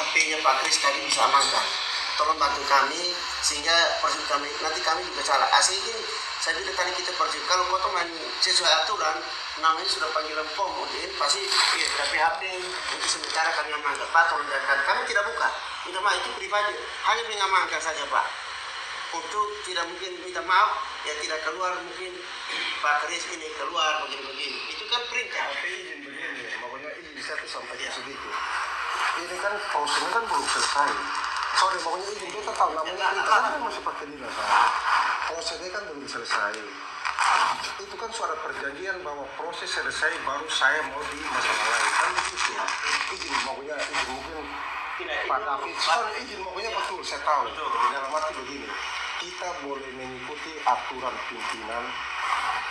HP-nya Pak Kris tadi bisa amankan. Tolong bantu kami sehingga persib kami nanti kami juga salah. Asli ini saya bilang tadi kita persib kalau kota main sesuai aturan namanya sudah panggilan POM ini pasti iya, tapi HP untuk sementara kami amankan. Pak tolong jangan kami tidak buka. Minta maaf itu pribadi hanya mengamankan saja Pak. Untuk tidak mungkin minta maaf ya tidak keluar mungkin Pak Kris ini keluar begini-begini. Itu kan perintah. Tapi izin begini, makanya izin bisa tuh sampai segitu. Ini kan prosesnya kan belum selesai. Sorry, makanya izin kita tahu namanya perintah kan masih pakai dinas. Prosesnya kan belum selesai. Itu kan suara perjanjian bahwa proses selesai baru saya mau di masalah lain kan begitu. Izin makanya izin mungkin Pak David. Sorry, izin makanya betul saya tahu. Dalam arti begini, kita boleh mengikuti aturan pimpinan.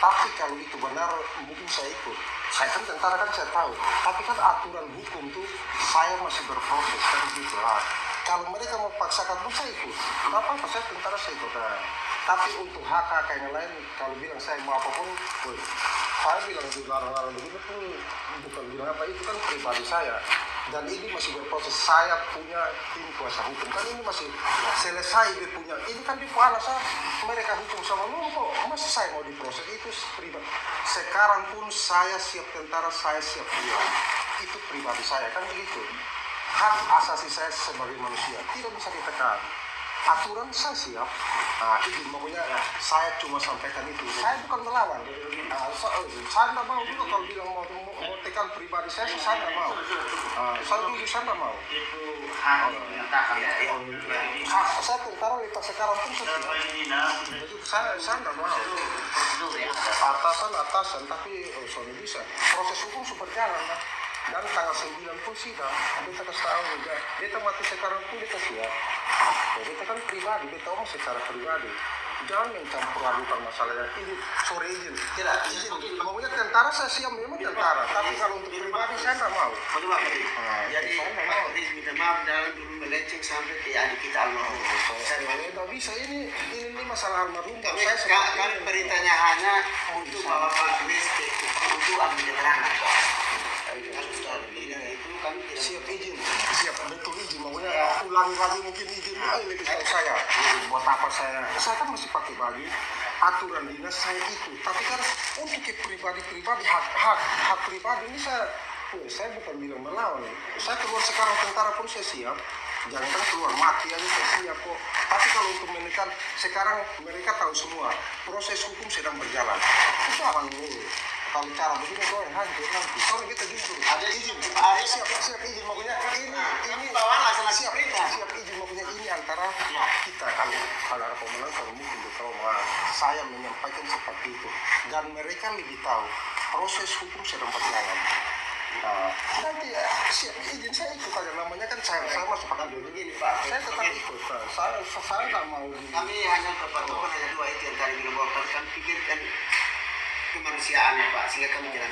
Tapi kalau itu benar mungkin saya ikut. Saya kan tentara kan saya tahu. Tapi kan aturan hukum tuh saya masih berproses kan gitu lah. Kalau mereka mau paksakan pun saya ikut. Kenapa? Saya tentara saya ikut. Tapi untuk hak yang lain kalau bilang saya mau apapun, saya bilang dilarang-larang begitu pun bukan bilang apa itu kan pribadi saya. Dan ini masih berproses. Saya punya tim kuasa hukum kan ini masih selesai dia punya. Ini kan di saya mereka hukum sama lu kok masih saya mau diproses itu pribadi. Sekarang pun saya siap tentara, saya siap dia. Itu pribadi saya kan begitu. Hak asasi saya sebagai manusia tidak bisa ditekan. Aturan saya siap. Izin makanya saya cuma sampaikan itu. Saya bukan melawan. Saya tidak mau juga kalau bilang mau tekan pribadi saya tidak mau. Saya jujur saya tidak mau. Itu hak menyatakan ya. Saya tentara lepas sekarang pun saya tidak mau. Atasan tapi soalnya bisa. Proses hukum berjalan kan. Dan tanggal 9 pun sidang, kita kasih tahu juga. Dia mati sekarang pun kita siap. Kita kan pribadi, kita tahu secara pribadi. Jangan mencampur adukan masalahnya. Ini sore izin. Tidak, izin. Maunya tentara saya siap memang tentara. Tapi kalau untuk pribadi saya tidak mau. Jadi Pak Kris minta maaf dalam dulu melenceng sampai ke adik kita Allah. Saya tidak bisa ini masalah almarhum. Kami beritanya hanya untuk bawa Pak Kris untuk ambil keterangan. Itu kami siap izin, siap betul izin. Maunya ulangi lagi mungkin izin. Lebih tahu saya. Buat apa saya kan masih pakai baju. Aturan dinas saya itu. Tapi kan untuk pribadi hak pribadi ini saya bukan bilang melawan. Saya keluar sekarang tentara pun saya siap. Jangan kan keluar mati aja saya siap kok. Tapi kalau untuk menekan sekarang mereka tahu semua proses hukum sedang berjalan. Itu orang ini. Kalau cara begini gue yang hancur nanti. Soalnya kita jujur. Ada izin. Siap izin makanya ini siap izin makanya ini antara kita kalau ada pemenang kalau mungkin betul saya menyampaikan seperti itu dan mereka lebih tahu proses hukum sedang berjalan. Nanti siap izin saya ikut aja namanya kan saya masuk pakai begini Pak. Saya tetap ikut. Saya nggak mau. Kami hanya berpatokan hanya dua itu yang tadi bilang bahwa kami pikirkan kemanusiaan ya Pak sehingga kami jalan.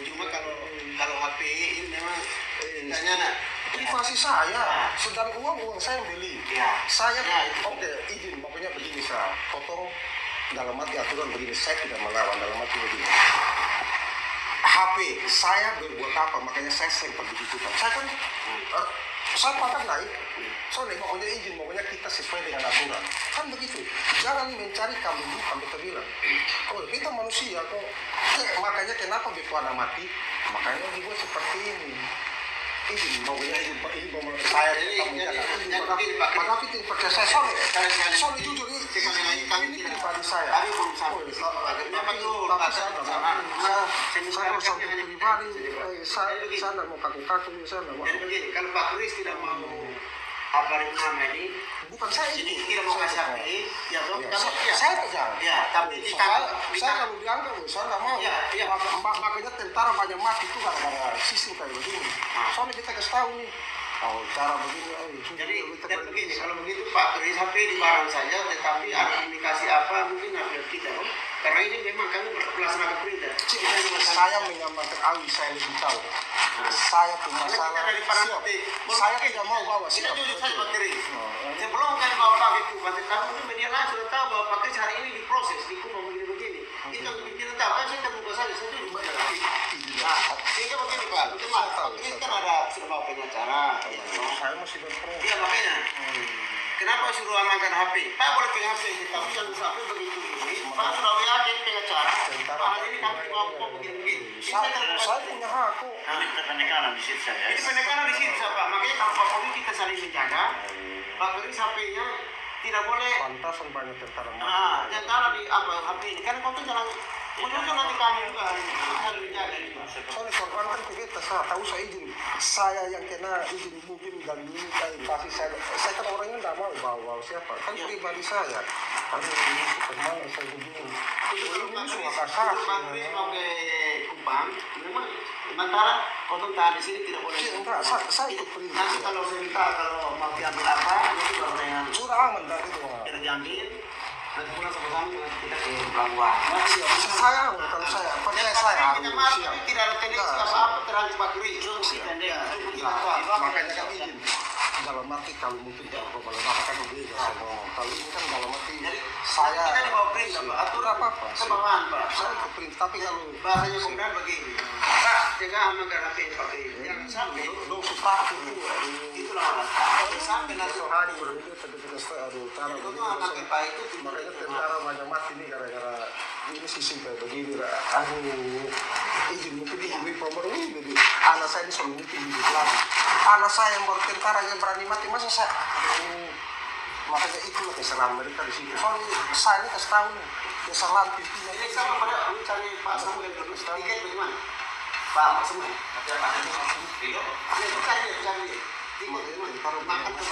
Cuma kalau HP ini memang tanya privasi saya, sedang uang saya yang beli. Saya oke izin makanya begini saya potong dalam arti aturan begini saya tidak melawan dalam arti begini. HP saya berbuat apa makanya saya sempat begitukan. Saya kan saya pakai naik. Soalnya makanya izin makanya kita sesuai dengan aturan. Kan begitu. Jangan mencari kambing hitam kita bilang. Kita manusia kok. Makanya kenapa betuan mati? Makanya dibuat seperti ini. Izin makanya izin saya tetap menjaga. Tapi tidak percaya saya soalnya jujur ini pribadi saya. Kami belum sampai. Saya kalau sampai pribadi saya tidak mau kaku-kaku saya tidak mau. Kalau Pak Kris tidak mau apa nama ini bukan saya ini tidak mau kasih HP ya toh saya pegang tapi saya kalau dianggap saya nggak mau makanya tentara banyak mati itu gara-gara sistem kayak begini soalnya kita kasih tahu nih cara begini jadi begini kalau begitu Pak Kris HP di barang saja tetapi ada komunikasi apa mungkin update kita karena ini memang kami melaksanakan perintah saya menyampaikan saya lebih tahu saya punya masalah saya tidak mau bawa kita jujur saja Pak Kris sebelum kami bawa Pak itu kami itu media lain sudah tahu bahwa Pak Kris hari ini diproses dihukum begini-begini kita tidak tahu kan saya terbuka saja saya jujur sehingga begini Pak ini kan ada sudah bawa pengacara saya masih suruh amankan HP. Pak boleh pegang HP, tapi jangan sampai begitu ini. Pak sudah yakin pengacara. Hari ini kami mau begini-begini. Saya punya hak kok. Ini penekanan di situ saya. Itu penekanan di sini, Pak. Makanya kalau Pak Polri kita saling menjaga. Pak Polri HP-nya tidak boleh. Pantasan banyak tentara mati. Tentara di HP ini kan kau tuh jangan. Ujung-ujung nanti kami juga harus menjaga ini. Soalnya korban kan ke kita, saya tahu saya izin. Saya yang kena izin mungkin dan ini kasih saya kan orangnya nggak mau bawa siapa. Kan pribadi saya. Karena ini memang saya hubungin. Ini semua kasar. Pak Polri mau ke Kupang, memang sementara kau tuh di sini tidak boleh. Enggak, saya ikut perintah. Nanti kalau saya minta kalau mau diambil apa, nanti baru dengan Sudah aman dari itu. kita diambil. Nanti pulang sama-sama kita ke pelabuhan. Saya kalau saya percaya saya harus siap. Tidak ada tendensi apa-apa terhadap Pak Polri. Makanya kan izin dalam arti kalau mungkin tidak kan berbeda sama kalau ini kan dalam arti saya kita dibawa perintah Pak, atur apa kemauan Pak. saya ke perintah tapi kalau Bahasanya kemudian begini, Pak, jangan amankan HP pakai jangan sampai dong suka itulah sampai nanti hari berbeda terdekat aduh cara itu tuh anak Pak itu makanya tentara banyak mati nih gara-gara ini sistem kayak begini aku izin mungkin di Pomor ini jadi anak saya ini selalu mungkin hidup lagi anak saya yang baru tentara yang berani mati masa saya makanya itulah kesalahan mereka di situ soalnya saya ini kasih tahu nih kesalahan pimpinnya ini sama pada cari Pak Samuel dulu tiket bagaimana Pak Samuel ya cari tiket kalau makan tuh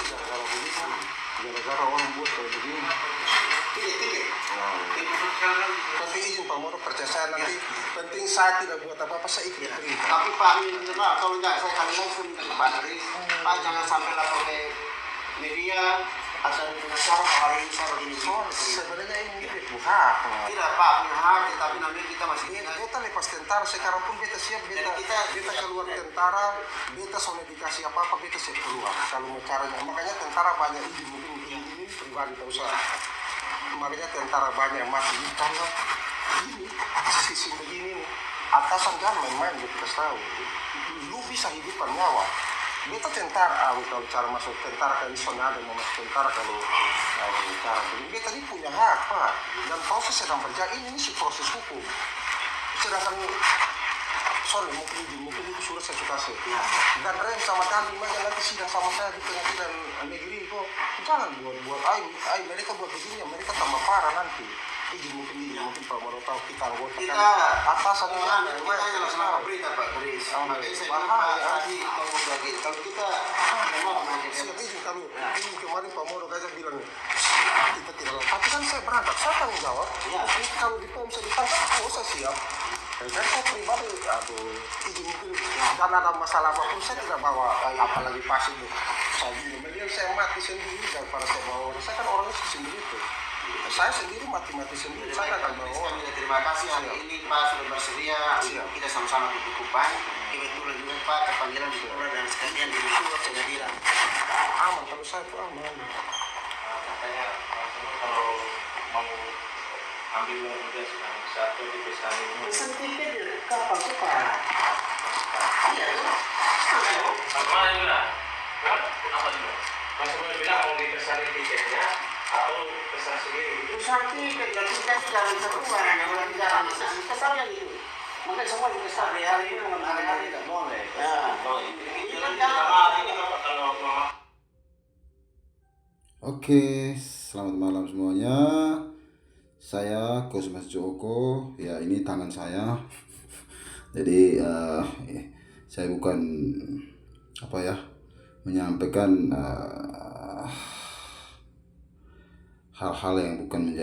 gara-gara orang buat kayak begini tiket tapi izin Pak Moro percaya saya nanti penting saya tidak buat apa-apa saya ikut perintah tapi Pak Minta kalau enggak saya kali langsung ke Pak Dari Pak jangan sampai lapor ke media asal pengacara hari ini saya begini sebenarnya ini hak tidak Pak punya hak tapi namanya kita masih beta lepas tentara sekarang pun beta siap beta keluar tentara beta soalnya dikasih apa-apa beta siap keluar kalau caranya makanya tentara banyak izin mungkin ini pribadi tak usah makanya tentara banyak mati karena ini sistem begini nih atasan jangan main-main gitu kasih tahu lu bisa hidupkan nyawa beta tentara kalau cara masuk tentara kan ada mau masuk tentara kalau cara begini beta ini punya hak Pak dan proses sedang berjalan ini proses hukum sedangkan sorry mungkin itu sudah saya kasih dan rem sama tadi makanya nanti sidang sama saya di pengadilan negeri kok jangan buat mereka buat begini mereka tambah parah nanti mungkin Pak Moro tahu kita anggota kita atasan kita hanya sama berita Pak Chris makanya saya bilang tadi kalau bagi kalau kita siap izin kalau ini kemarin Pak Moro aja bilang kita tidak tapi kan saya berangkat saya tanggung jawab kalau di POM saya ditangkap saya siap dan saya pribadi izin mungkin karena ada masalah apapun saya tidak bawa apalagi pasien saya bilang mending saya mati sendiri daripada saya bawa saya kan orangnya sendiri itu saya sendiri mati sendiri saya akan bawa terima kasih hari ini Pak sudah bersedia kita sama-sama di Kupang kebetulan juga Pak kepanggilan di Kupang dan sekalian di pengadilan aman kalau saya itu aman Katanya kalau mau ambil uang sekarang satu di pesan tiket kapan sih Pak? Iya apa juga? Apa juga? Mas mau bilang mau dipesanin tiketnya atau pesan sendiri gitu? Pesan tiket ya tiket jalan seruan yang lagi jalan di sana pesan yang itu makanya semua juga pesan hari ini hari tidak boleh ini kan kalau mau Oke, selamat malam semuanya. Saya Kosmas Joko. Ya, ini tangan saya. Jadi saya bukan menyampaikan hal-hal yang bukan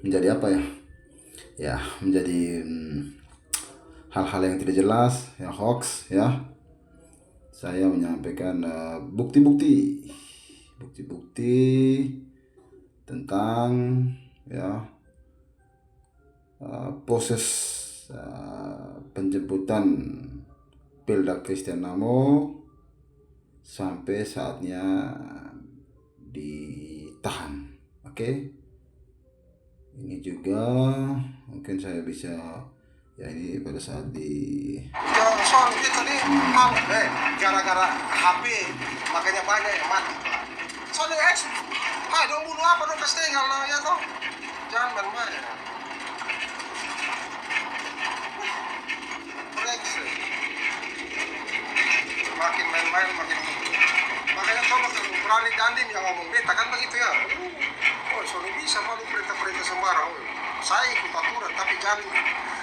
menjadi apa ya? Ya, menjadi hal-hal yang tidak jelas, yang hoax ya. Saya menyampaikan bukti-bukti tentang ya proses penjemputan Pelda Christian Namo sampai saatnya ditahan. Oke. Ini juga mungkin saya bisa ya ini pada saat soal itu tadi gara-gara HP makanya banyak yang mati Soalnya hai dong bunuh apa dong kasih tinggal lah ya toh. Jangan main-main. Brengsek. Makin main-main makin. Makanya coba kalau berani Dandim yang ngomong beta kan begitu ya. Oh, soalnya bisa malu perintah-perintah sembarang. Saya ikut aturan, tapi jangan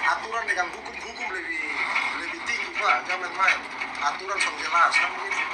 aturan dengan hukum lebih tinggi pak, jangan main. Aturan sudah jelas kan begitu.